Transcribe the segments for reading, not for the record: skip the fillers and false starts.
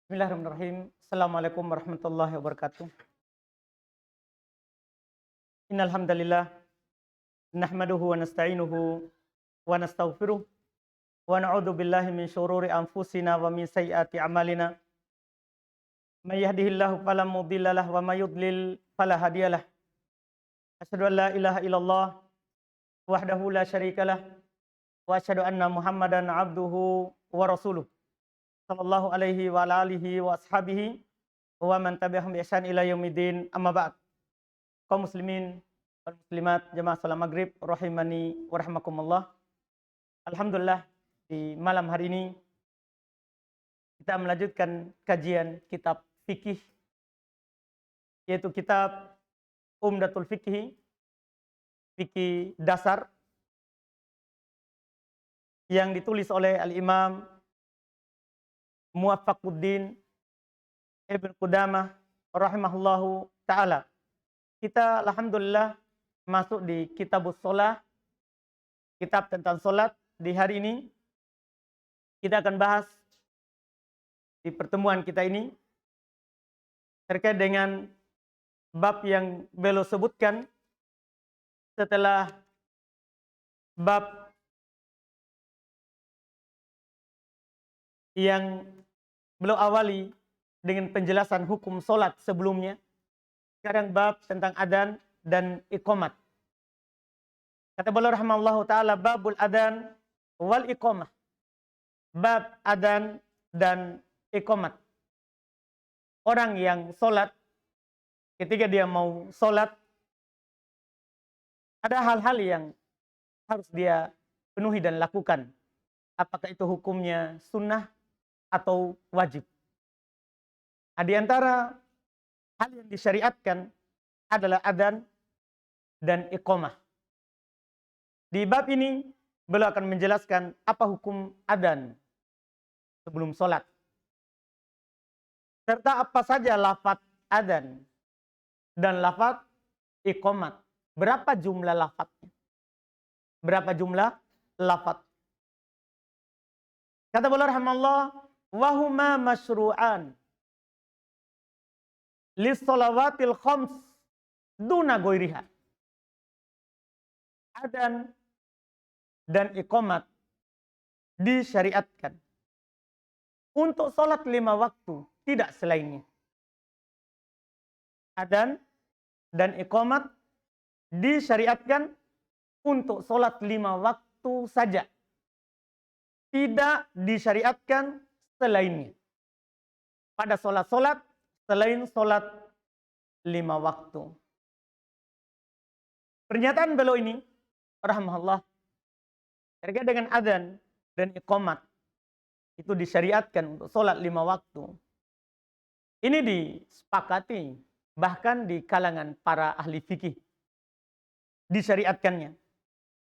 Bismillahirrahmanirrahim. Assalamualaikum warahmatullahi wabarakatuh. Innal hamdalillah nahmaduhu wa nasta'inuhu wa nastaghfiruh wa na'udzu billahi min syururi anfusina wa min sayyiati a'malina. May yahdihillahu fala mudhillalah wa may yudlil fala hadiyalah. Asyhadu an la ilaha illallah wahdahu la syarikalah wa asyhadu anna Muhammadan abduhu wa rasuluh. Sallallahu alaihi wa ala alihi wa ashabihi wa man tabi'ahum bi ihsan ila yaumiddin. Amma ba'd. Kaum muslimin wal muslimat jamaah salat maghrib rahimani wa rahmakumullah. Alhamdulillah, di malam hari ini kita melanjutkan kajian kitab fikih, yaitu kitab Umdatul Fikhi, fikih dasar, yang ditulis oleh Al-Imam Muwaffaquddin Ibn Qudamah rahimahullahu ta'ala. Kita alhamdulillah masuk di kitabus sholah, kitab tentang sholat. Di hari ini kita akan bahas di pertemuan kita ini terkait dengan bab yang beliau sebutkan setelah bab yang beliau awali dengan penjelasan hukum sholat sebelumnya. Sekarang bab tentang adzan dan iqamat. Kata beliau rahimahullahu ta'ala, babul adzan wal iqamah. Bab adzan dan iqamat. Orang yang sholat, ketika dia mau sholat, ada hal-hal yang harus dia penuhi dan lakukan. Apakah itu hukumnya sunnah atau wajib. Nah, di antara hal yang disyariatkan adalah adzan dan iqamah. Di bab ini beliau akan menjelaskan apa hukum adzan sebelum sholat, serta apa saja lafaz adzan dan lafaz iqamat. Berapa jumlah lafaznya? Berapa jumlah lafaz? Kata beliau rahimahullah, wahuma masyru'an lis shalawatil khams duna ghairiha. Adzan dan iqamat disyariatkan untuk salat 5 waktu, tidak selainnya. Adzan dan iqamat disyariatkan untuk salat 5 waktu saja, tidak disyariatkan selainnya. Pada solat-solat selain solat 5 waktu. Pernyataan beliau ini rahimahullah terkait dengan adzan dan iqamat itu disyariatkan untuk solat 5 waktu. Ini disepakati bahkan di kalangan para ahli fikih, disyariatkannya.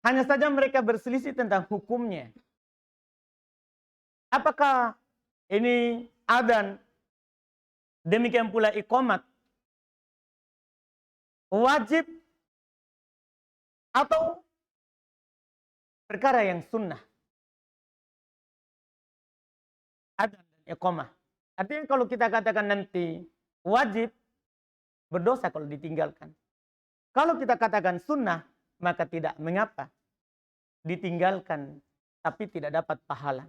Hanya saja mereka berselisih tentang hukumnya. Apakah ini adzan, demikian pula iqamat, wajib atau perkara yang sunnah? Adzan dan iqamah. Artinya kalau kita katakan nanti wajib, berdosa kalau ditinggalkan. Kalau kita katakan sunnah, maka tidak mengapa ditinggalkan, tapi tidak dapat pahala.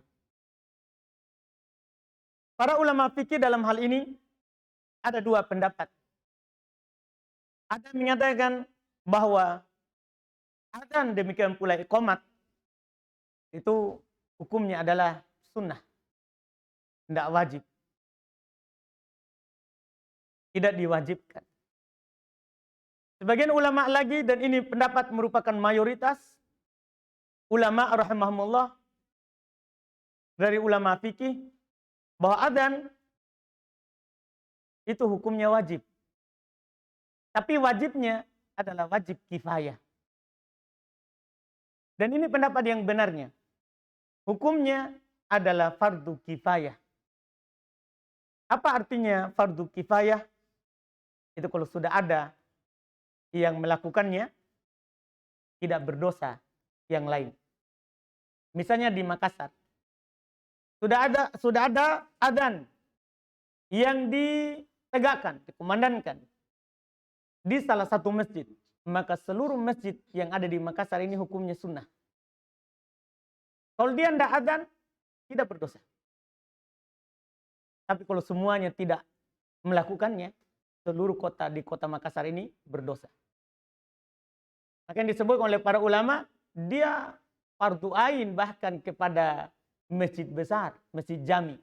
Para ulama fikih dalam hal ini ada 2 pendapat. Ada yang menyatakan bahwa adzan demikian pula iqamat itu hukumnya adalah sunnah, tidak wajib, tidak diwajibkan. Sebagian ulama lagi, dan ini pendapat merupakan mayoritas ulama rahimahumullah dari ulama fikih, bahwa adzan itu hukumnya wajib. Tapi wajibnya adalah wajib kifayah. Dan ini pendapat yang benarnya. Hukumnya adalah fardu kifayah. Apa artinya fardu kifayah? Itu kalau sudah ada yang melakukannya, tidak berdosa yang lain. Misalnya di Makassar, sudah ada adzan, yang ditegakkan, dikumandangkan di salah satu masjid, maka seluruh masjid yang ada di Makassar ini hukumnya sunnah. Kalau dia tidak adzan, tidak berdosa. Tapi kalau semuanya tidak melakukannya, seluruh kota di kota Makassar ini berdosa. Maka yang disebut oleh para ulama, dia fardu ain bahkan kepada masjid besar, masjid jami.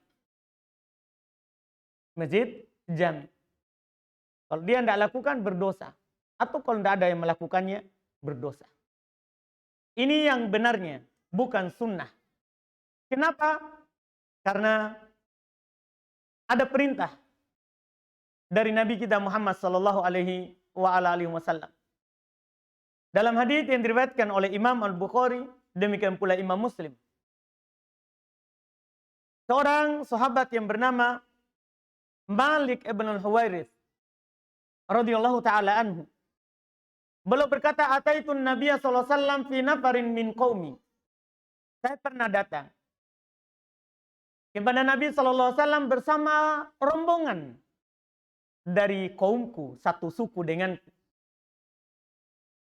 Masjid jami. Kalau dia tidak lakukan, berdosa. Atau kalau tidak ada yang melakukannya, berdosa. Ini yang benarnya, bukan sunnah. Kenapa? Karena ada perintah dari Nabi kita Muhammad sallallahu alaihi wasallam. Dalam hadis yang diriwayatkan oleh Imam Al-Bukhari, demikian pula Imam Muslim. Seorang sahabat yang bernama Malik ibn al-Huwairith radhiyallahu taala anhu. Beliau berkata, "Ataitun Nabiya sallallahu alaihi wasallam fi nafarin min qaumi." Saya pernah datang kepada Nabi sallallahu alaihi wasallam bersama rombongan dari kaumku, satu suku denganku.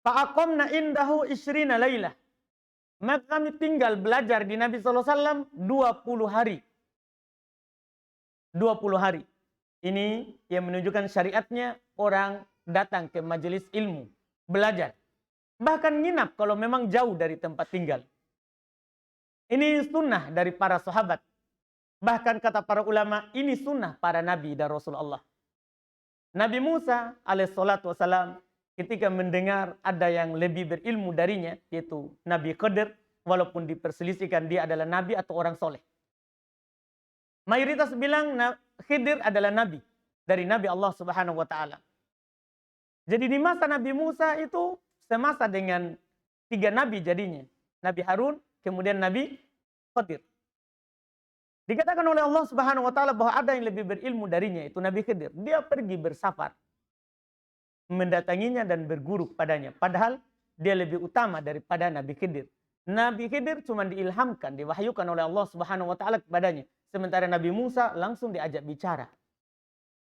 Fa'aqamna indahu isyrina lailah. Maka kami tinggal belajar di Nabi sallallahu alaihi wasallam 20 hari. 20 hari. Ini yang menunjukkan syariatnya orang datang ke majelis ilmu, belajar. Bahkan nginap kalau memang jauh dari tempat tinggal. Ini sunnah dari para sahabat. Bahkan kata para ulama, ini sunnah para nabi dan Rasulullah. Nabi Musa alaihissalatu wassalam ketika mendengar ada yang lebih berilmu darinya, yaitu Nabi Khidir, walaupun diperselisihkan dia adalah nabi atau orang soleh. Mayoritas bilang Khidir adalah nabi dari Nabi Allah Subhanahu wa taala. Jadi di masa Nabi Musa itu semasa dengan 3 nabi jadinya. Nabi Harun, kemudian Nabi Khidir. Dikatakan oleh Allah Subhanahu wa taala bahwa ada yang lebih berilmu darinya, itu Nabi Khidir. Dia pergi bersafar mendatanginya dan berguru padanya. Padahal dia lebih utama daripada Nabi Khidir. Nabi Khidir cuma diilhamkan, diwahyukan oleh Allah Subhanahu wa taala kepadanya. Sementara Nabi Musa langsung diajak bicara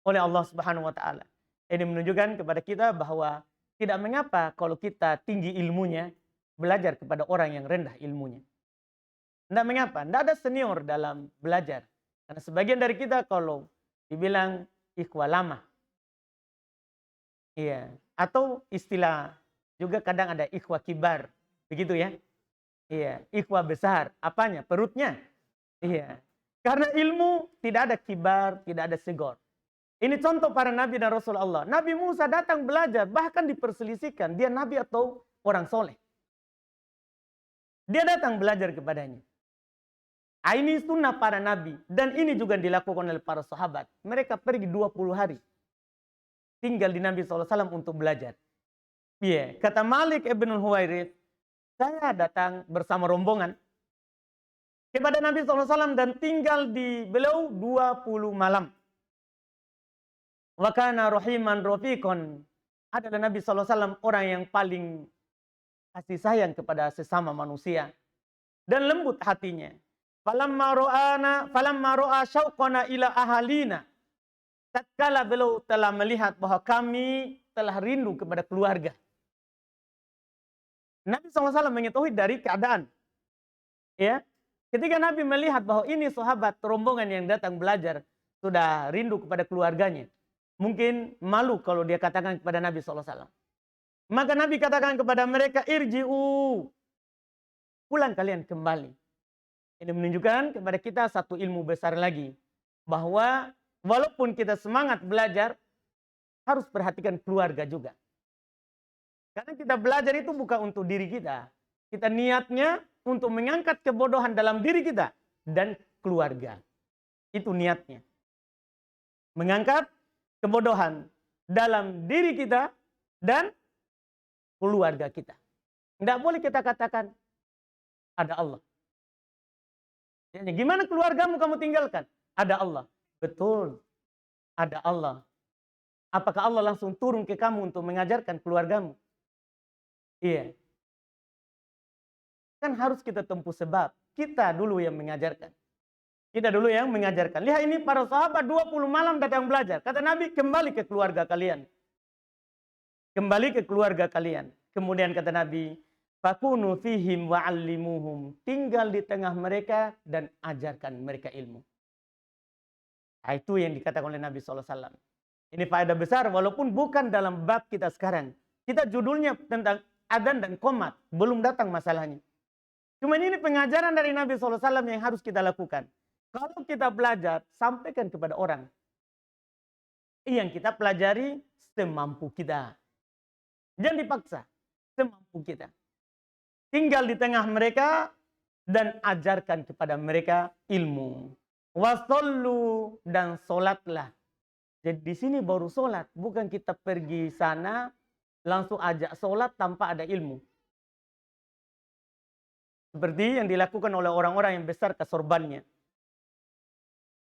oleh Allah Subhanahu wa taala. Ini menunjukkan kepada kita bahwa tidak mengapa kalau kita tinggi ilmunya belajar kepada orang yang rendah ilmunya. Tidak mengapa, tidak ada senior dalam belajar. Karena sebagian dari kita kalau dibilang ikhwah lama. Iya, atau istilah juga kadang ada ikhwah kibar. Begitu ya. Iya, ikhwah besar. Apanya? Perutnya. Iya. Karena ilmu tidak ada kibar, tidak ada segor. Ini contoh para nabi dan rasul Allah. Nabi Musa datang belajar, bahkan diperselisihkan dia nabi atau orang soleh. Dia datang belajar kepadanya. Ini sunnah para nabi. Dan ini juga dilakukan oleh para sahabat. Mereka pergi 20 hari. Tinggal di Nabi SAW untuk belajar. Iya, kata Malik ibn al-Huwairith, saya datang bersama rombongan kepada Nabi SAW dan tinggal di beliau 20 malam. Wa kana rahiman rafiqan. Adalah Nabi SAW orang yang paling kasih sayang kepada sesama manusia. Dan lembut hatinya. Falamma ro'a syauqana ila ahalina. Tatkala beliau telah melihat bahwa kami telah rindu kepada keluarga. Nabi SAW mengetahui dari keadaan. Ya, ketika Nabi melihat bahwa ini sahabat rombongan yang datang belajar sudah rindu kepada keluarganya, mungkin malu kalau dia katakan kepada Nabi SAW. Maka Nabi katakan kepada mereka, irji'u, pulang kalian kembali. Ini menunjukkan kepada kita satu ilmu besar lagi, bahwa walaupun kita semangat belajar, harus perhatikan keluarga juga. Karena kita belajar itu bukan untuk diri kita. Kita niatnya untuk mengangkat kebodohan dalam diri kita dan keluarga. Itu niatnya. Mengangkat kebodohan dalam diri kita dan keluarga kita. Tidak boleh kita katakan, ada Allah. Gimana keluargamu kamu tinggalkan? Ada Allah. Betul. Ada Allah. Apakah Allah langsung turun ke kamu untuk mengajarkan keluargamu? Iya. Kan harus kita tempuh sebab. Kita dulu yang mengajarkan. Kita dulu yang mengajarkan. Lihat ini para sahabat 20 malam datang belajar. Kata Nabi, kembali ke keluarga kalian. Kembali ke keluarga kalian. Kemudian kata Nabi, fakunu fihim wa'allimuhum. Tinggal di tengah mereka dan ajarkan mereka ilmu. Nah, itu yang dikatakan oleh Nabi SAW. Ini faedah besar walaupun bukan dalam bab kita sekarang. Kita judulnya tentang adzan dan qomat. Belum datang masalahnya. Cuma ini pengajaran dari Nabi SAW yang harus kita lakukan. Kalau kita belajar, sampaikan kepada orang. Yang kita pelajari semampu kita. Jangan dipaksa. Semampu kita. Tinggal di tengah mereka dan ajarkan kepada mereka ilmu. Wasollu dan solatlah. Jadi di sini baru solat. Bukan kita pergi sana langsung ajak solat tanpa ada ilmu. Seperti yang dilakukan oleh orang-orang yang besar kesorbannya.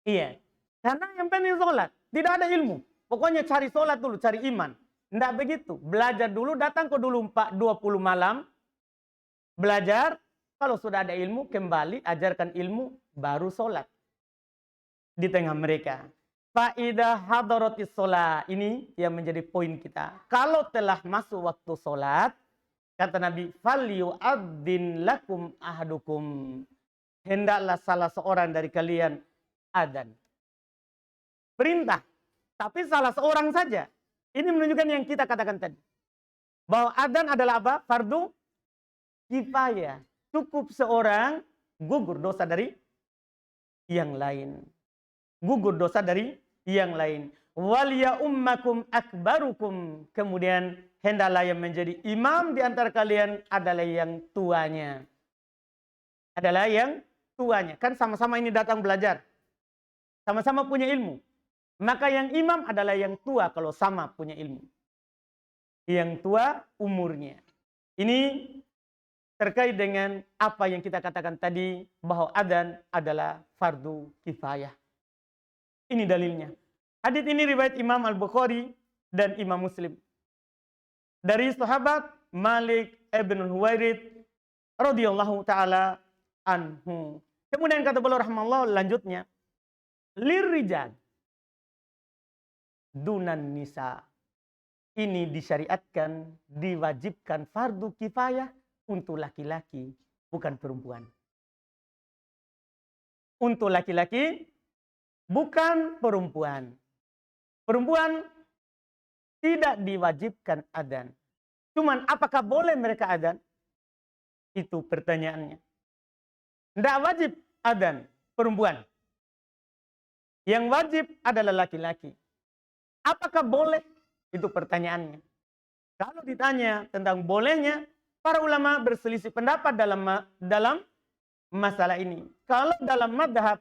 Iya. Karena yang penting sholat. Tidak ada ilmu. Pokoknya cari sholat dulu, cari iman. Tidak begitu. Belajar dulu, datang ke dulu 20 malam. Belajar. Kalau sudah ada ilmu, kembali ajarkan ilmu, baru sholat. Di tengah mereka. Fa'idah hadaratis sholat. Ini yang menjadi poin kita. Kalau telah masuk waktu sholat, kata Nabi, falyu'adzin lakum ahadukum. Hendaklah salah seorang dari kalian adzan. Perintah. Tapi salah seorang saja. Ini menunjukkan yang kita katakan tadi. Bahwa adzan adalah apa? Fardu kifayah. Cukup seorang gugur dosa dari yang lain. Gugur dosa dari yang lain. Waliya ummakum akbarukum. Kemudian hendaklah yang menjadi imam di antara kalian adalah yang tuanya. Adalah yang tuanya. Kan sama-sama ini datang belajar. Sama-sama punya ilmu. Maka yang imam adalah yang tua kalau sama punya ilmu. Yang tua umurnya. Ini terkait dengan apa yang kita katakan tadi. Bahwa adzan adalah fardu kifayah. Ini dalilnya. Hadits ini riwayat Imam Al-Bukhari dan Imam Muslim. Dari sahabat Malik ibn Huwairid radhiyallahu ta'ala anhu. Kemudian kata beliau rahimahullah lanjutnya. Lirijal dunan nisa. Ini disyariatkan, diwajibkan fardu kifayah untuk laki-laki, bukan perempuan. Untuk laki-laki, bukan perempuan. Perempuan tidak diwajibkan adzan. Cuman apakah boleh mereka adzan? Itu pertanyaannya. Tidak wajib adzan perempuan. Yang wajib adalah laki-laki. Apakah boleh? Itu pertanyaannya. Kalau ditanya tentang bolehnya, para ulama berselisih pendapat dalam masalah ini. Kalau dalam madhab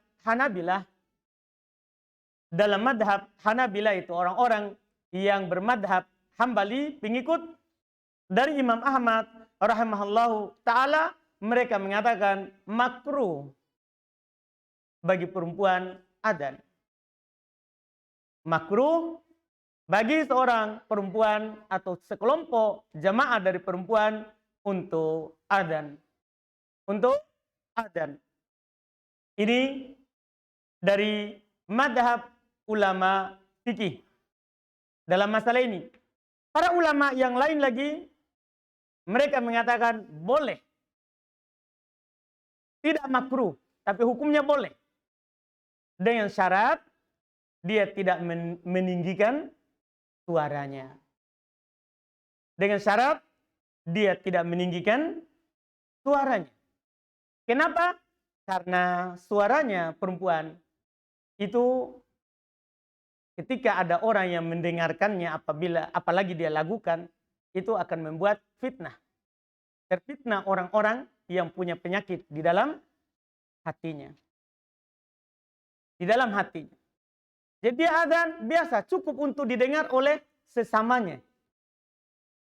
Hanabilah itu orang-orang yang bermadhab Hambali, pengikut dari Imam Ahmad rahimahullahu ta'ala, mereka mengatakan makruh bagi perempuan adzan. Makruh bagi seorang perempuan atau sekelompok jamaah dari perempuan untuk adzan. Untuk adzan. Ini dari madhab ulama fikih dalam masalah ini. Para ulama yang lain lagi, mereka mengatakan boleh. Tidak makruh, tapi hukumnya boleh. Dengan syarat, dia tidak meninggikan suaranya. Dengan syarat, dia tidak meninggikan suaranya. Kenapa? Karena suaranya perempuan itu ketika ada orang yang mendengarkannya apalagi dia lakukan, itu akan membuat fitnah. Terfitnah orang-orang yang punya penyakit di dalam hatinya. Di dalam hatinya. Jadi adzan biasa cukup untuk didengar oleh sesamanya.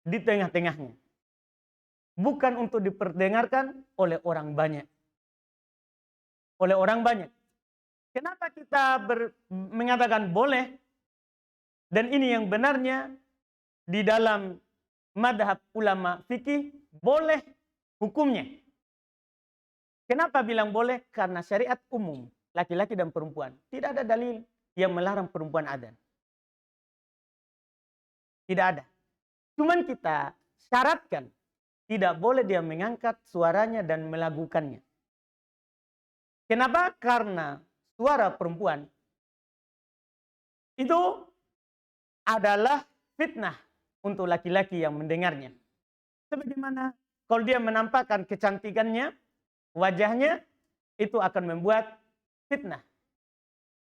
Di tengah-tengahnya. Bukan untuk diperdengarkan oleh orang banyak. Oleh orang banyak. Kenapa kita mengatakan boleh? Dan ini yang benarnya di dalam madhab ulama fikih boleh hukumnya. Kenapa bilang boleh? Karena syariat umum. laki-laki dan perempuan. Tidak ada dalil yang melarang perempuan adzan. Tidak ada. Cuman kita syaratkan tidak boleh dia mengangkat suaranya dan melakukannya. Kenapa? Karena suara perempuan itu adalah fitnah untuk laki-laki yang mendengarnya. Sebagaimana kalau dia menampakkan kecantikannya, wajahnya, itu akan membuat fitnah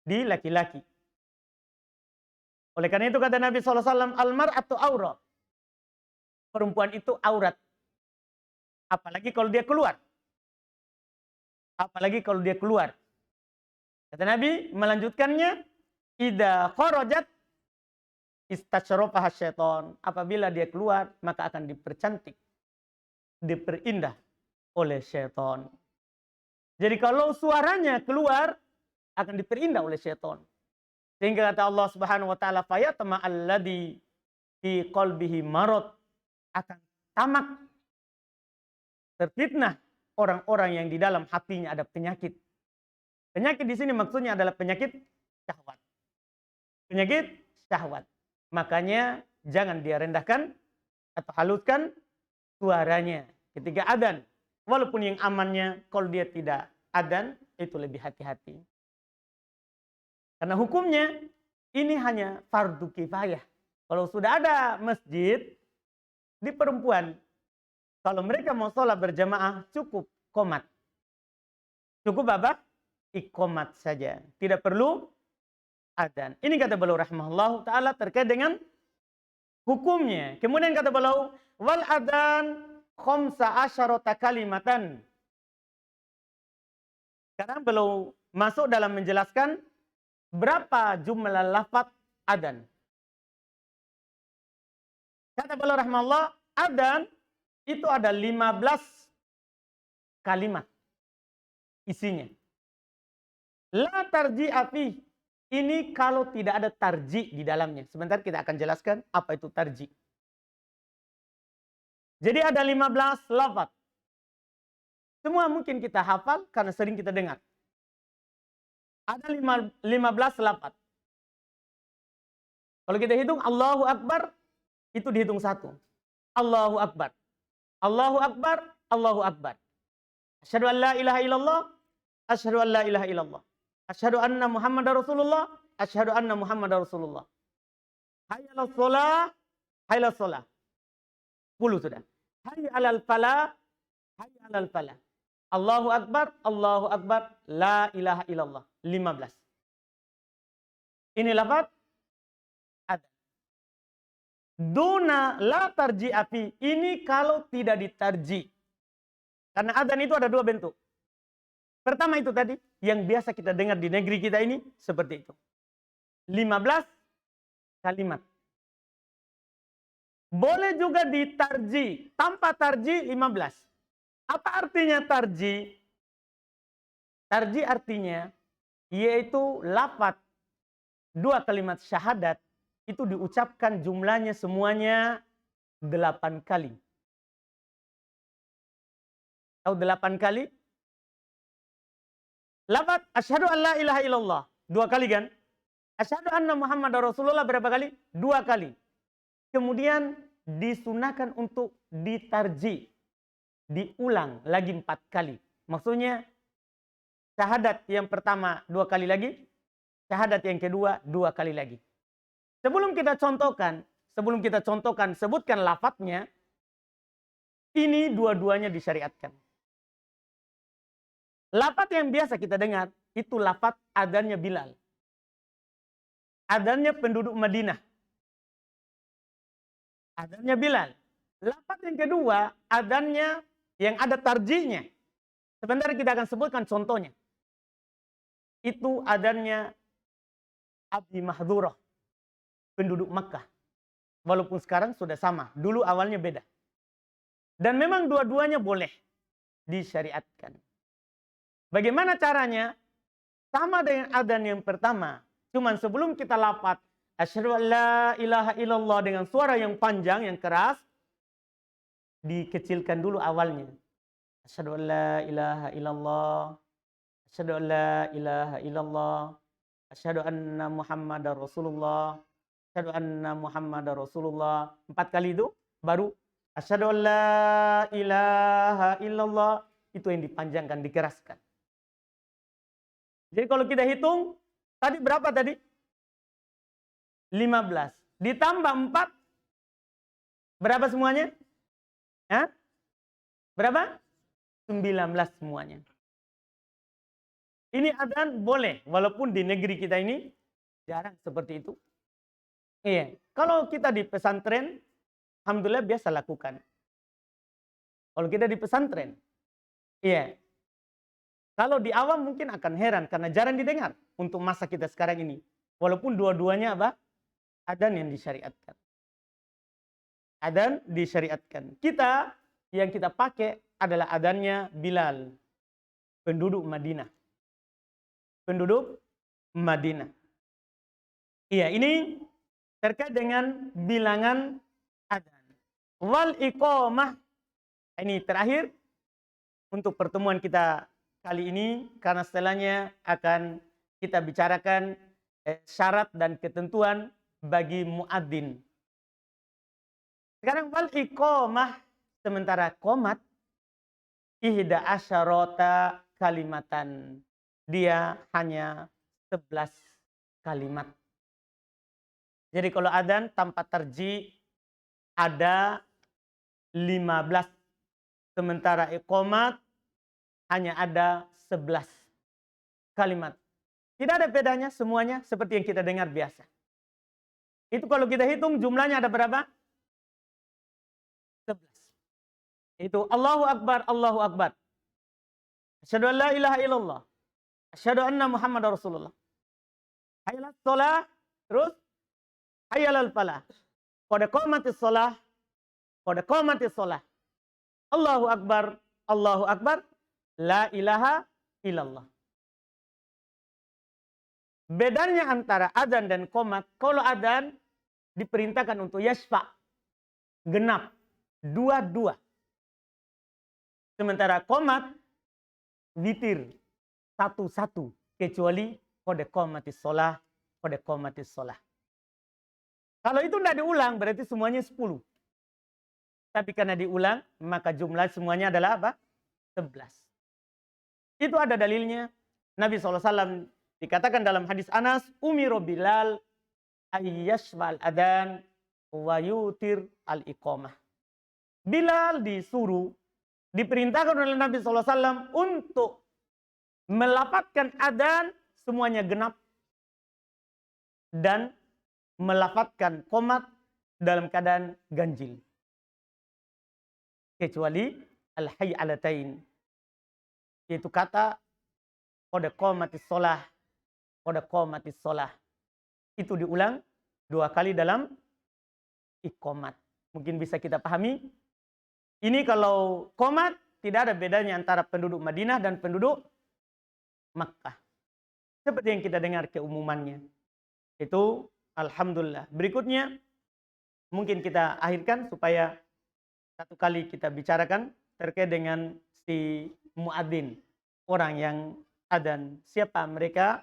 di laki-laki. Oleh karena itu kata Nabi SAW, al-mar'atu aurat. Perempuan itu aurat. Apalagi kalau dia keluar. Apalagi kalau dia keluar. Kata Nabi melanjutkannya, idza kharajat istasyrafaha syaitan. Apabila dia keluar, maka akan dipercantik, diperindah oleh syaitan. Jadi kalau suaranya keluar, akan diperindah oleh syaitan. Sehingga kata Allah Subhanahu wa taala, fayatma alladzi fi qalbihi marad, akan tamak, terfitnah orang-orang yang di dalam hatinya ada penyakit. Penyakit di sini maksudnya adalah penyakit syahwat. Penyakit syahwat. Makanya jangan dia rendahkan atau haluskan suaranya ketika adzan. Walaupun yang amannya kalau dia tidak adzan itu lebih hati-hati. Karena hukumnya ini hanya fardu kifayah. Kalau sudah ada masjid di perempuan, kalau mereka mau sholat berjamaah cukup qomat. Cukup apa? Iqomat saja. Tidak perlu adzan. Ini kata beliau rahimahullah ta'ala terkait dengan hukumnya. Kemudian kata beliau, wal adzan khamsa asyarata kalimatan. Sekarang beliau masuk dalam menjelaskan berapa jumlah lafaz adzan. Kata beliau rahimahullah, adzan itu ada 15 kalimat isinya. La tarji'a fi. Ini kalau tidak ada tarji di dalamnya. Sebentar kita akan jelaskan apa itu tarji. Jadi ada 15 lafaz. Semua mungkin kita hafal karena sering kita dengar. Ada 15 lafaz. Kalau kita hitung Allahu Akbar, itu dihitung satu. Allahu Akbar. Allahu Akbar. Allahu Akbar. Asyhadu an la ilaha illallah. Asyhadu an la ilaha illallah. Asyhadu anna Muhammadar Rasulullah. Asyhadu anna Muhammadar Rasulullah. Hayya 'alas shalah. Hayya 'alas shalah. 10 sudah. Hayya 'alal falah. Hayya 'alal falah. Allahu Akbar. Allahu Akbar. La ilaha illallah. 15. Ini lafaz adzan. Duna la tarji'a fi. Ini kalau tidak ditarji. Karena adzan itu ada dua bentuk. Pertama itu tadi, yang biasa kita dengar di negeri kita ini, seperti itu. 15 kalimat. Boleh juga ditarji, tanpa tarji 15. Apa artinya tarji? Tarji artinya, yaitu lafaz 2 kalimat syahadat, itu diucapkan jumlahnya semuanya 8 kali. Tahu 8 kali? Lafaz asyhadu an la ilaha illallah 2 kali kan? Asyhadu anna Muhammadar Rasulullah berapa kali? 2 kali. Kemudian disunahkan untuk ditarji, diulang lagi 4 kali. Maksudnya syahadat yang pertama 2 kali lagi, syahadat yang kedua 2 kali lagi. Sebelum kita contohkan, sebutkan lafadznya, ini dua-duanya disyariatkan. Lafaz yang biasa kita dengar, itu lafaz adzannya Bilal. Adzannya penduduk Madinah. Adzannya Bilal. Lafaz yang kedua, adzannya yang ada tarjinya. Sebentar kita akan sebutkan contohnya. Itu adzannya Abi Mahdhurah, penduduk Makkah. Walaupun sekarang sudah sama, dulu awalnya beda. Dan memang dua-duanya boleh disyariatkan. Bagaimana caranya? Sama dengan adzan yang pertama. Cuman sebelum kita lafaz asyhadu an la ilaha illallah dengan suara yang panjang, yang keras, dikecilkan dulu awalnya. Asyhadu an la ilaha illallah. asyhadu an la ilaha illallah, asyhadu anna Muhammadar Rasulullah, asyhadu anna Muhammadar Rasulullah. 4 kali itu baru asyhadu an la ilaha illallah. Itu yang dipanjangkan, dikeraskan. Jadi kalau kita hitung, tadi berapa tadi? 15. Ditambah 4, berapa semuanya? Hah? Berapa? 19 semuanya. Ini adzan boleh, walaupun di negeri kita ini jarang seperti itu. Iya, kalau kita di pesantren, alhamdulillah biasa lakukan. Kalau kita di pesantren, iya. Kalau di awam mungkin akan heran karena jarang didengar untuk masa kita sekarang ini. Walaupun dua-duanya apa? Adzan yang disyariatkan. Adzan disyariatkan. Kita yang kita pakai adalah adzannya Bilal, penduduk Madinah. Penduduk Madinah. Iya, ini terkait dengan bilangan adzan. Wal iqamah. Ini terakhir untuk pertemuan kita kali ini, karena setelahnya akan kita bicarakan syarat dan ketentuan bagi muadzin. Sekarang wal iqamah, sementara qomat ihda asyarota kalimatan. Dia hanya 11 kalimat. Jadi kalau adzan tanpa tarji ada 15. Sementara iqamat hanya ada 11 kalimat. Tidak ada bedanya, semuanya seperti yang kita dengar biasa. Itu kalau kita hitung jumlahnya ada berapa? 11. Itu Allahu Akbar, Allahu Akbar. Asyhadu an la ilaha illallah. Asyhadu anna Muhammadar Rasulullah. Hayyalas shalah, terus hayyalal falah. Qad qamatis shalah, qad qamatis shalah. Allahu Akbar, Allahu Akbar. La ilaha illallah. Bedanya antara adzan dan qomat, kalau adzan diperintahkan untuk yashfa, genap, dua-dua. Sementara qomat, witir, satu-satu, kecuali qad qamatis shalah, qad qamatis shalah. Kalau itu tidak diulang, berarti semuanya 10. Tapi karena diulang, maka jumlah semuanya adalah apa? 11. Itu ada dalilnya. Nabi SAW dikatakan dalam hadis Anas, Umiru Bilal ayyashfa'al adhan wa yutir al-iqamah. Bilal disuruh, diperintahkan oleh Nabi SAW untuk melafadzkan adzan semuanya genap dan melafadzkan qomat dalam keadaan ganjil. Kecuali al-hayy alatain. Yaitu kata qad qamatis shalah, qad qamatis shalah. Itu diulang 2 kali dalam iqamat. Mungkin bisa kita pahami. Ini kalau qomat tidak ada bedanya antara penduduk Madinah dan penduduk Makkah. Seperti yang kita dengar keumumannya. Itu alhamdulillah. Berikutnya mungkin kita akhirkan supaya satu kali kita bicarakan terkait dengan si muadzin, orang yang adzan. Siapa mereka?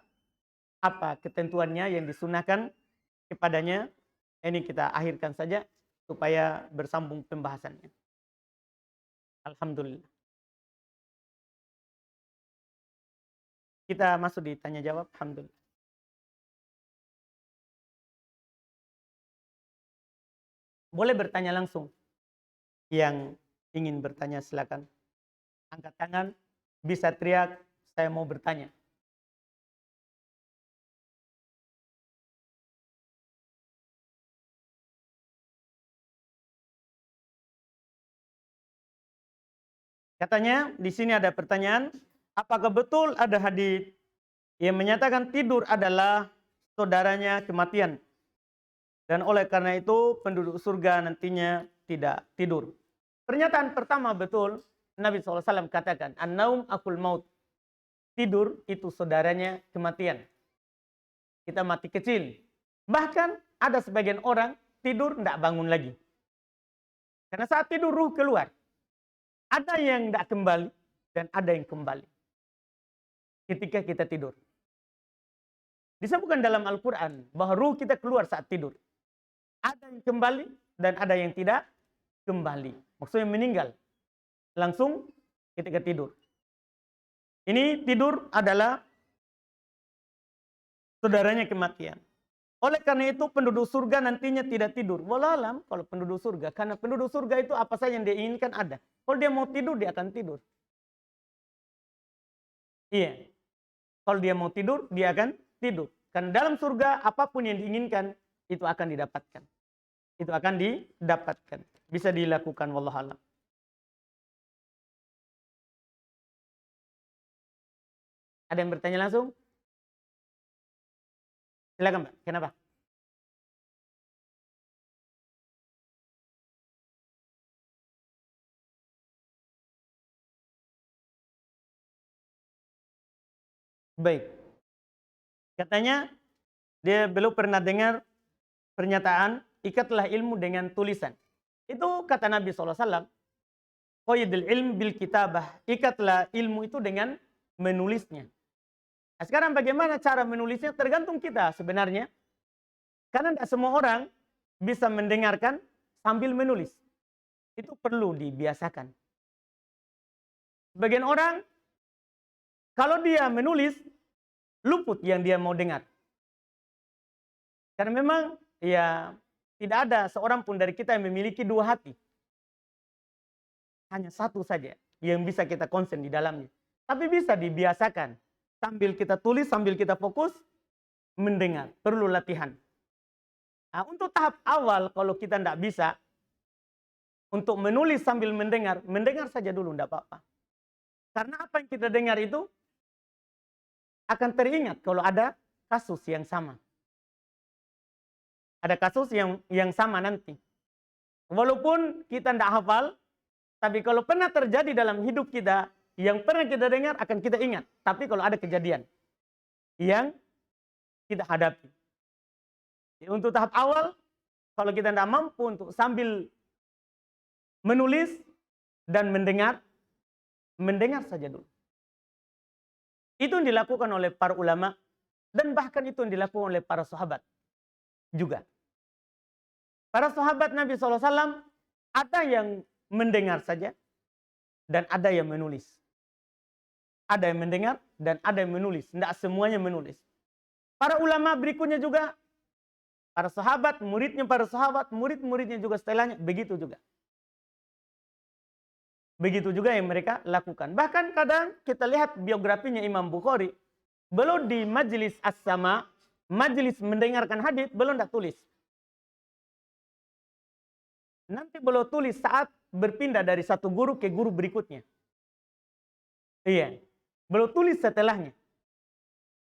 Apa ketentuannya yang disunahkan kepadanya? Ini kita akhirkan saja supaya bersambung pembahasannya. Alhamdulillah. Kita masuk di tanya jawab. Alhamdulillah. Boleh bertanya langsung. Yang ingin bertanya silakan. Angkat tangan, bisa teriak, saya mau bertanya. Katanya di sini ada pertanyaan, apakah betul ada hadis yang menyatakan tidur adalah saudaranya kematian? Dan oleh karena itu penduduk surga nantinya tidak tidur. Pernyataan pertama betul, Nabi SAW katakan, an-naum akul maut. Tidur itu saudaranya kematian. Kita mati kecil. Bahkan ada sebagian orang tidur tidak bangun lagi. Karena saat tidur ruh keluar. Ada yang tidak kembali dan ada yang kembali. ketika kita tidur. Disebutkan dalam Al-Quran bahwa ruh kita keluar saat tidur. Ada yang kembali dan ada yang tidak kembali. Maksudnya meninggal langsung ketika tidur. Ini tidur adalah saudaranya kematian. Oleh karena itu penduduk surga nantinya tidak tidur. Wallahualam kalau penduduk surga. Karena penduduk surga itu apa saja yang dia inginkan ada. Kalau dia mau tidur, dia akan tidur. Iya. Kalau dia mau tidur, dia akan tidur. Karena dalam surga apapun yang diinginkan itu akan didapatkan. Itu akan didapatkan. Bisa dilakukan wallahualam. Ada yang bertanya langsung? Silakan, Mbak. Kenapa? Baik. Katanya dia belum pernah dengar pernyataan ikatlah ilmu dengan tulisan. Itu kata Nabi SAW. Qayyidil ilm bil kitabah. Ikatlah ilmu itu dengan menulisnya. Nah, sekarang bagaimana cara menulisnya tergantung kita sebenarnya. Karena tidak semua orang bisa mendengarkan sambil menulis. Itu perlu dibiasakan. Sebagian orang kalau dia menulis luput yang dia mau dengar. Karena memang ya tidak ada seorang pun dari kita yang memiliki dua hati. Hanya satu saja yang bisa kita konsen di dalamnya. Tapi bisa dibiasakan. Sambil kita tulis, sambil kita fokus, mendengar. Perlu latihan. Nah, untuk tahap awal kalau kita tidak bisa, untuk menulis sambil mendengar, mendengar saja dulu, tidak apa-apa. Karena apa yang kita dengar itu akan teringat kalau ada kasus yang sama. Ada kasus yang sama nanti. Walaupun kita tidak hafal, tapi kalau pernah terjadi dalam hidup kita, yang pernah kita dengar akan kita ingat. Tapi kalau ada kejadian yang kita hadapi. Jadi untuk tahap awal, kalau kita tidak mampu untuk sambil menulis dan mendengar, mendengar saja dulu. Itu yang dilakukan oleh para ulama dan bahkan itu yang dilakukan oleh para sahabat juga. Para sahabat Nabi SAW ada yang mendengar saja dan ada yang menulis. Ada yang mendengar dan ada yang menulis. Tidak semuanya menulis. Para ulama berikutnya juga, para sahabat, muridnya para sahabat, murid-muridnya juga setelahnya, begitu juga. Begitu juga yang mereka lakukan. Bahkan kadang kita lihat biografinya Imam Bukhari, belum di majelis as-sama, majelis mendengarkan hadis, belum tidak tulis. Nanti belum tulis saat berpindah dari satu guru ke guru berikutnya. Iya. Belum tulis setelahnya.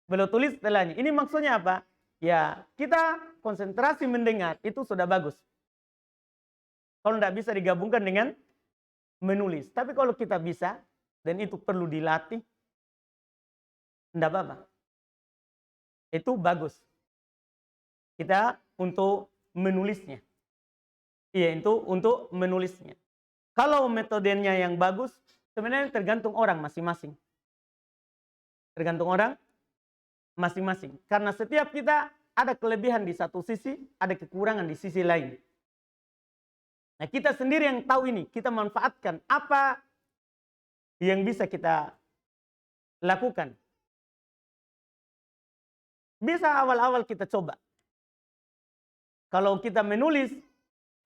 Belum tulis setelahnya. Ini maksudnya apa? Ya, kita konsentrasi mendengar itu sudah bagus. Kalau tidak bisa digabungkan dengan menulis. Tapi kalau kita bisa, dan itu perlu dilatih, tidak apa-apa. Itu bagus. Kita untuk menulisnya. Iya, itu untuk menulisnya. Kalau metodenya yang bagus, sebenarnya tergantung orang masing-masing. Tergantung orang masing-masing. Karena setiap kita ada kelebihan di satu sisi, ada kekurangan di sisi lain. Nah, kita sendiri yang tahu ini, kita manfaatkan apa yang bisa kita lakukan. Bisa awal-awal kita coba. Kalau kita menulis,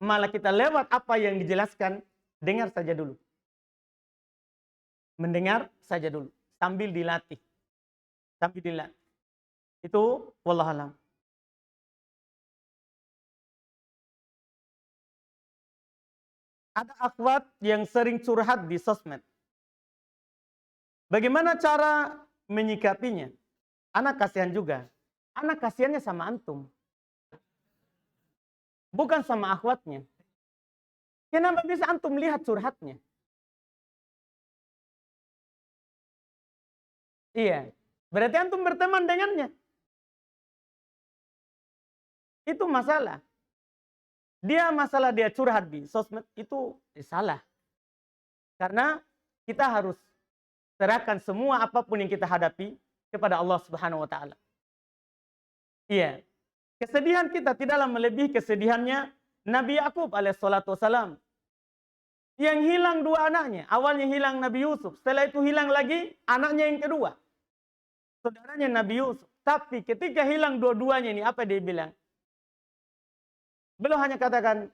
malah kita lewat apa yang dijelaskan, dengar saja dulu. Mendengar saja dulu, sambil dilatih. Sambil dilatih. Itu wallahualam. Ada akhwat yang sering curhat di sosmed. Bagaimana cara menyikapinya? Anak kasihan juga. Anak kasihannya sama antum. Bukan sama akhwatnya. Kenapa bisa antum lihat curhatnya? Iya. Berarti antum berteman dengannya. Itu masalah. Masalah dia curhat di sosmed itu salah. Karena kita harus serahkan semua apapun yang kita hadapi kepada Allah Subhanahu wa taala. Iya. Kesedihan kita tidaklah melebihi kesedihannya Nabi Yakub alaihissalatu wassalam. Yang hilang dua anaknya. Awalnya hilang Nabi Yusuf. Setelah itu hilang lagi anaknya yang kedua. Saudaranya Nabi Yusuf. Tapi ketika hilang dua-duanya ini, apa dia bilang? Beliau hanya katakan,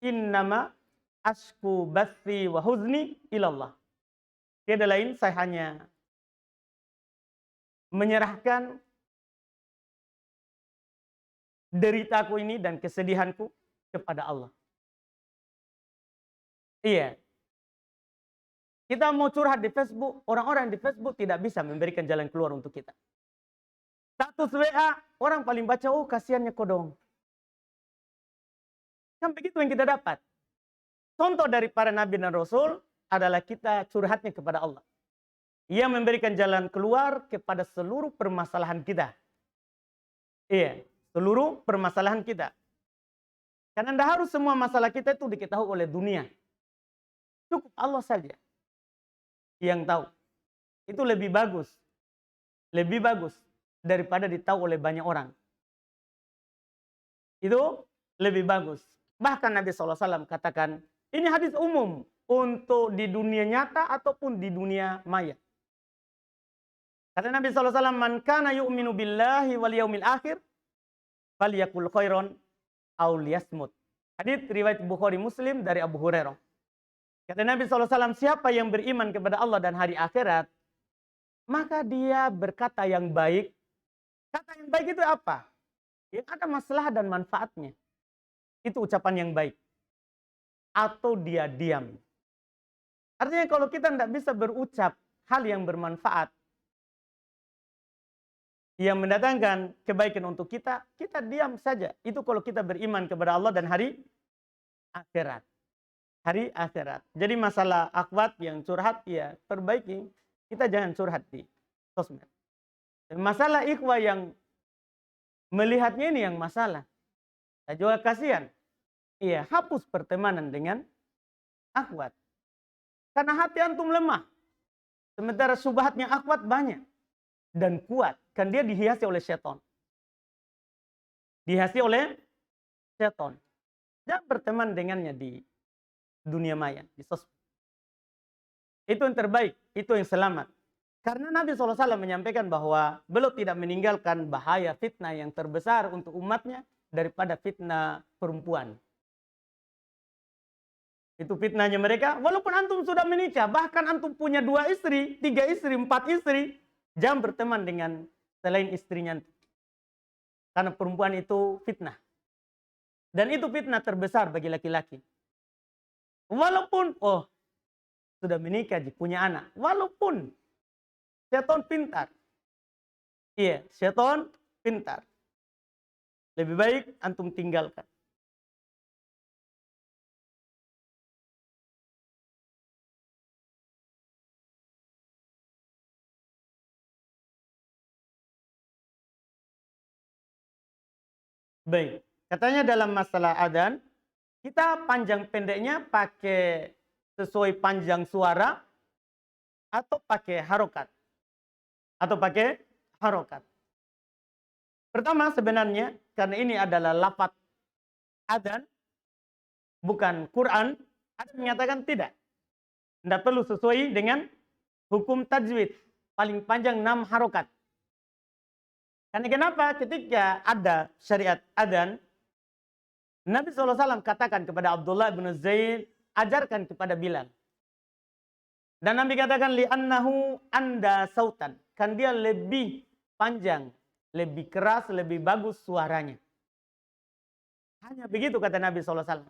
innama asku bathi wa huzni ilallah. Tiada lain, saya hanya menyerahkan deritaku ini dan kesedihanku kepada Allah. Iya. Kita mau curhat di Facebook, orang-orang di Facebook tidak bisa memberikan jalan keluar untuk kita. Status WA, orang paling baca, oh kasihannya kodong. Kan begitu yang kita dapat. Contoh dari para nabi dan rasul adalah kita curhatnya kepada Allah. Ia memberikan jalan keluar kepada seluruh permasalahan kita. Iya, seluruh permasalahan kita. Karena tidak harus semua masalah kita itu diketahui oleh dunia. Cukup Allah saja yang tahu. Itu lebih bagus. Lebih bagus daripada ditahu oleh banyak orang. Itu lebih bagus. Bahkan Nabi SAW katakan, ini hadis umum untuk di dunia nyata ataupun di dunia maya. Kata Nabi SAW, man kana yu'minu billahi wal yaumil akhir, falyakul khairon aw liyasmut. Hadis riwayat Bukhari Muslim dari Abu Hurairah. Kata Nabi SAW, siapa yang beriman kepada Allah dan hari akhirat, maka dia berkata yang baik. Kata yang baik itu apa? Yang ada masalah dan manfaatnya. Itu ucapan yang baik. Atau dia diam. Artinya kalau kita tidak bisa berucap hal yang bermanfaat, yang mendatangkan kebaikan untuk kita, kita diam saja. Itu kalau kita beriman kepada Allah dan hari akhirat. Hari akhirat. Jadi masalah akhwat yang curhat, ya perbaiki. Kita jangan curhat di sosmed. Masalah ikhwah yang melihatnya ini yang masalah. Saya juga kasihan. Iya, hapus pertemanan dengan akhwat. Karena hati antum lemah. Sementara subhatnya akhwat banyak. Dan kuat. Kan dia dihiasi oleh setan. Dihiasi oleh setan. Jangan berteman dengannya di dunia maya, di sosmed. Itu yang terbaik, itu yang selamat. Karena Nabi SAW menyampaikan bahwa beliau tidak meninggalkan bahaya fitnah yang terbesar untuk umatnya daripada fitnah perempuan. Itu fitnahnya mereka, walaupun antum sudah menikah, bahkan antum punya 2 istri, 3 istri, 4 istri, jangan berteman dengan selain istrinya. Karena perempuan itu fitnah. Dan itu fitnah terbesar bagi laki-laki. Walaupun, sudah menikah, punya anak. Walaupun setan pintar. Iya, setan pintar. Lebih baik antum tinggalkan. Baik, katanya dalam masalah adzan, kita panjang pendeknya pakai sesuai panjang suara atau pakai harokat. Atau pakai harokat. Pertama sebenarnya, karena ini adalah lafaz adzan, bukan Quran, ada yang menyatakan tidak. Tidak perlu sesuai dengan hukum tajwid. Paling panjang 6 harokat. Karena kenapa? Ketika ada syariat adzan, Nabi SAW katakan kepada Abdullah bin Zaid, ajarkan kepada Bilal. Dan Nabi katakan, li'annahu anda sautan. Kan dia lebih panjang, lebih keras, lebih bagus suaranya. Hanya begitu kata Nabi SAW.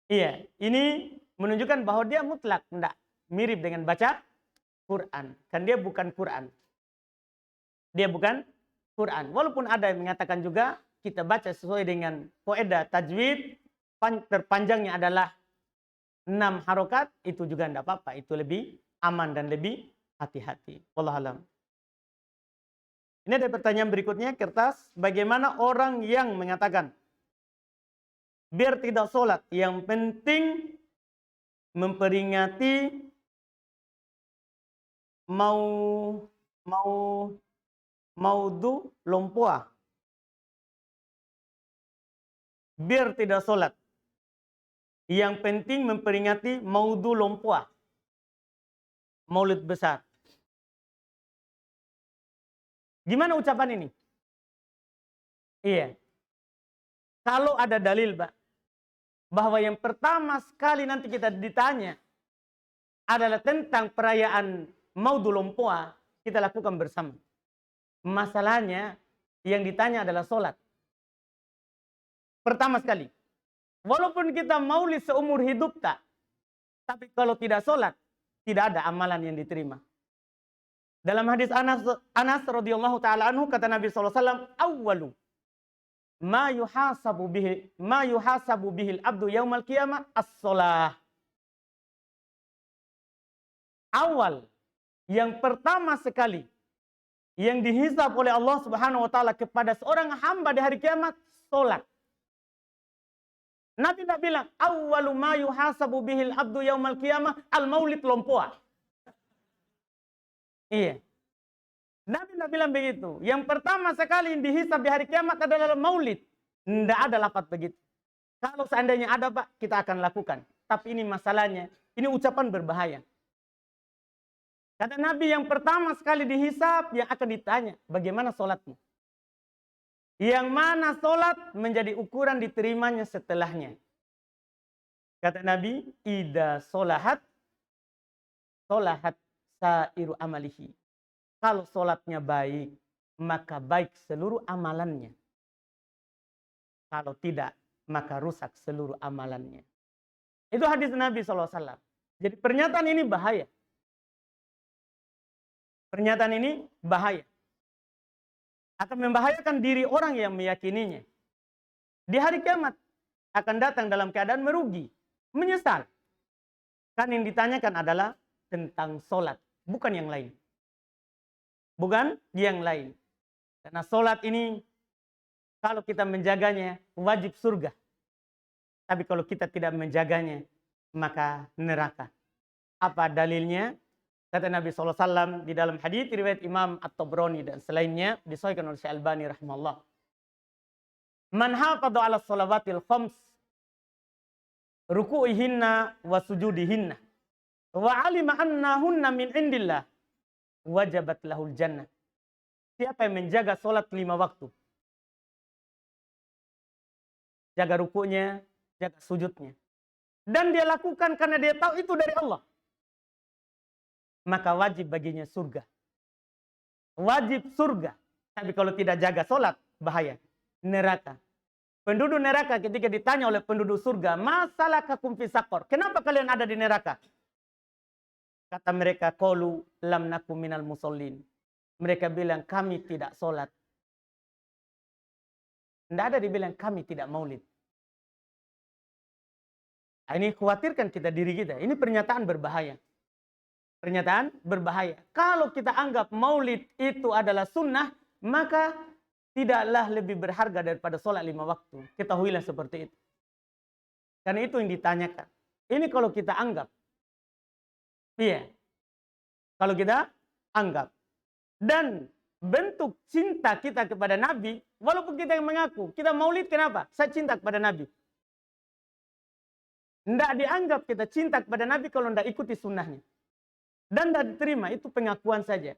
Iya, ini menunjukkan bahwa dia mutlak, tidak mirip dengan baca Quran. Kan dia bukan Quran. Dia bukan Quran. Walaupun ada yang mengatakan juga, kita baca sesuai dengan qaedah tajwid, terpanjangnya adalah 6 harokat, itu juga tidak apa-apa. Itu lebih aman dan lebih hati-hati. Wallahu a'lam. Ini ada pertanyaan berikutnya, kertas. Bagaimana orang yang mengatakan, biar tidak sholat, yang penting memperingati mau mau maudu lompoa. Biar tidak sholat. Yang penting memperingati maudu lompoa. Maulid besar. Gimana ucapan ini? Iya. Kalau ada dalil, Pak, bahwa yang pertama sekali nanti kita ditanya adalah tentang perayaan Maudu Lompoa, kita lakukan bersama. Masalahnya yang ditanya adalah sholat. Pertama sekali, walaupun kita maulid seumur hidup tak, tapi kalau tidak sholat, tidak ada amalan yang diterima. Dalam hadis Anas radhiyallahu taala anhu, kata Nabi SAW, awwalu ma yuhasabu bihil abdu yaumal qiyamah as-sholah. Awal, yang pertama sekali yang dihisab oleh Allah Subhanahu wa taala kepada seorang hamba di hari kiamat, salat. Nabi tidak bilang awwalu ma yuhasabu bihil abdu yaumal qiyamah al-maulid lompoa. Iya. Nabi tidak bilang begitu. Yang pertama sekali yang dihisab di hari kiamat adalah maulid. Tidak ada lafaz begitu. Kalau seandainya ada, Pak, kita akan lakukan. Tapi ini masalahnya, ini ucapan berbahaya. Kata Nabi, yang pertama sekali dihisab, yang akan ditanya, bagaimana sholatmu? Yang mana sholat menjadi ukuran diterimanya setelahnya. Kata Nabi, ida sholahat sairu amalihi. Kalau sholatnya baik, maka baik seluruh amalannya. Kalau tidak, maka rusak seluruh amalannya. Itu hadis Nabi SAW. Jadi pernyataan ini bahaya. Pernyataan ini bahaya. Akan membahayakan diri orang yang meyakininya. Di hari kiamat akan datang dalam keadaan merugi, menyesal. Kan yang ditanyakan adalah tentang sholat, bukan yang lain. Bukan yang lain. Karena sholat ini, kalau kita menjaganya, wajib surga. Tapi kalau kita tidak menjaganya, maka neraka. Apa dalilnya? Kata Nabi SAW di dalam hadis riwayat Imam At-Tabrani dan selainnya, disahihkan oleh Syekh Albani rahimahullah. Man hafadha 'ala shalawatil khams ruku'ihinna wa sujudihinna wa 'alima annahunna min indillah wajabat lahul jannah. Siapa yang menjaga salat 5 waktu, jaga rukunya, jaga sujudnya, dan dia lakukan karena dia tahu itu dari Allah, maka wajib baginya surga. Wajib surga. Tapi kalau tidak jaga sholat, bahaya. Neraka. Penduduk neraka ketika ditanya oleh penduduk surga, masalah kakum fi saqar, kenapa kalian ada di neraka? Kata mereka, qalu lam nakum minal musallin. Mereka bilang, kami tidak sholat. Tidak ada dibilang, kami tidak maulid. Ini khawatirkan kita diri kita. Ini pernyataan berbahaya. Pernyataan berbahaya. Kalau kita anggap maulid itu adalah sunnah, maka tidaklah lebih berharga daripada sholat 5 waktu. Ketahuilah seperti itu. Karena itu yang ditanyakan. Ini kalau kita anggap. Iya. Kalau kita anggap. Dan bentuk cinta kita kepada Nabi, walaupun kita yang mengaku, kita maulid kenapa? Saya cinta kepada Nabi. Tidak dianggap kita cinta kepada Nabi kalau tidak ikuti sunnahnya. Dan tidak diterima, itu pengakuan saja.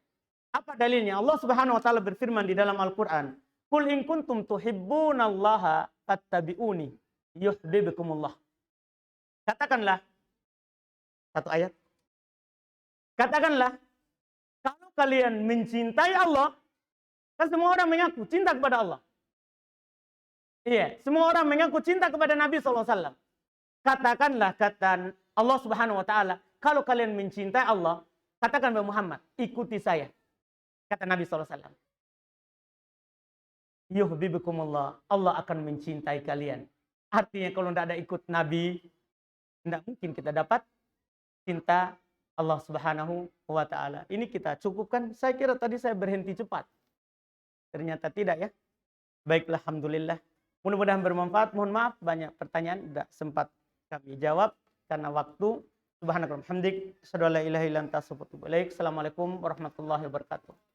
Apa dalilnya? Allah Subhanahu wa taala berfirman di dalam Al-Qur'an, "Qul in kuntum tuhibbunallaha fattabi'uni yuhibbukumullah." Katakanlah satu ayat. Katakanlah, kalau kalian mencintai Allah, kan semua orang mengaku cinta kepada Allah. Iya, semua orang mengaku cinta kepada Nabi SAW. Katakanlah, kata Allah Subhanahu wa taala, kalau kalian mencintai Allah, katakan kepada Muhammad, ikuti saya. Kata Nabi SAW. Yuhibbukumullah, Allah akan mencintai kalian. Artinya kalau tidak ada ikut Nabi, tidak mungkin kita dapat cinta Allah Subhanahu wa taala. Ini kita cukupkan. Saya kira tadi saya berhenti cepat. Ternyata tidak ya. Baiklah, alhamdulillah. Mudah-mudahan bermanfaat. Mohon maaf banyak pertanyaan tidak sempat kami jawab karena waktu. Subhanakallahumma hamdik, asyhadu an la ilaha illa anta astaghfiruka wa atubu ilaik. Assalamualaikum warahmatullahi wabarakatuh.